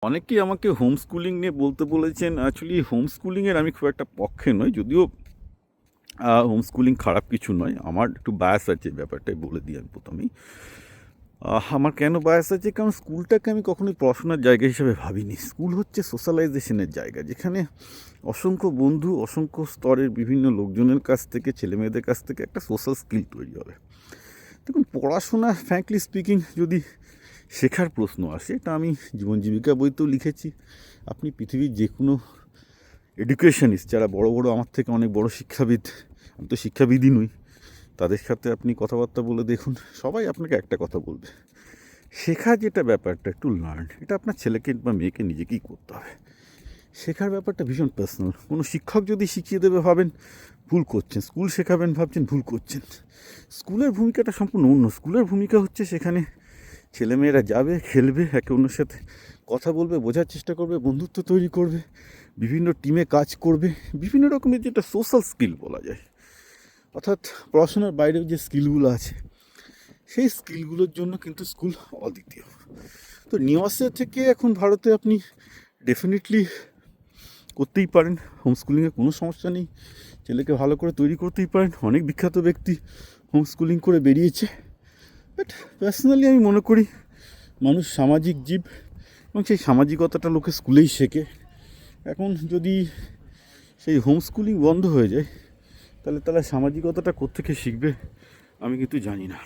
অনেকেই আমাকে home schooling নিয়ে বলতে বলেছেন। অ্যাকচুয়ালি হোম স্কুলিংয়ের আমি খুব একটা পক্ষে নই, যদিও হোম স্কুলিং খারাপ কিছু নয়। আমার একটু বায়াস আছে, ব্যাপারটাই বলে দিই আমি প্রথমেই। আমার কেন বায়াস আছে, কারণ স্কুলটাকে আমি কখনোই পড়াশোনার জায়গা হিসেবে ভাবিনি। স্কুল হচ্ছে সোশ্যালাইজেশনের জায়গা, যেখানে অসংখ্য বন্ধু, অসংখ্য স্তরের বিভিন্ন লোকজনের কাছ থেকে, ছেলেমেয়েদের কাছ থেকে একটা সোশ্যাল স্কিল তৈরি হবে। দেখুন, পড়াশোনা ফ্র্যাঙ্কলি স্পিকিং যদি শেখার প্রশ্ন আসে, এটা আমি জীবন জীবিকা বইতেও লিখেছি। আপনি পৃথিবীর যে কোনো এডুকেশনিস্ট, যারা বড় বড় আমার থেকে অনেক বড় শিক্ষাবিদ, আমি তো শিক্ষাবিদই নই, তাদের সাথে আপনি কথাবার্তা বলে দেখুন, সবাই আপনাকে একটা কথা বলবে, শেখা যেটা ব্যাপারটা একটু লার্ন, এটা আপনার ছেলেকে বা মেয়েকে নিজেকেই করতে হবে। শেখার ব্যাপারটা ভীষণ পার্সোনাল। কোনো শিক্ষক যদি শিখিয়ে দেবে ভাবেন ভুল করছেন, স্কুল শেখাবেন ভাবছেন ভুল করছেন। স্কুলের ভূমিকাটা সম্পূর্ণ অন্য। স্কুলের ভূমিকা হচ্ছে সেখানে ছেলেমেয়েরা যাবে, খেলবে, একে অন্যের সাথে কথা বলবে, বোঝার চেষ্টা করবে, বন্ধুত্ব তৈরি করবে, বিভিন্ন টিমে কাজ করবে, বিভিন্ন রকমের যেটা সোশ্যাল স্কিল বলা যায়। অর্থাৎ পড়াশোনার বাইরেও যে স্কিলগুলো আছে, সেই স্কিলগুলোর জন্য কিন্তু স্কুল অদ্বিতীয়। তো নিউজে থেকে এখন ভারতে আপনি ডেফিনেটলি করতেই পারেন, হোম স্কুলিংয়ে কোনো সমস্যা নেই। ছেলেকে ভালো করে তৈরি করতেই পারেন। অনেক বিখ্যাত ব্যক্তি হোম স্কুলিং করে বেরিয়েছে। বাট পার্সোনালি আমি মনে করি মানুষ সামাজিক জীব, এবং সেই সামাজিকতাটা লোকে স্কুলেই শেখে। এখন যদি সেই হোম স্কুলিং বন্ধ হয়ে যায়, তাহলে সামাজিকতাটা কোত্থেকে শিখবে আমি কিন্তু জানি না।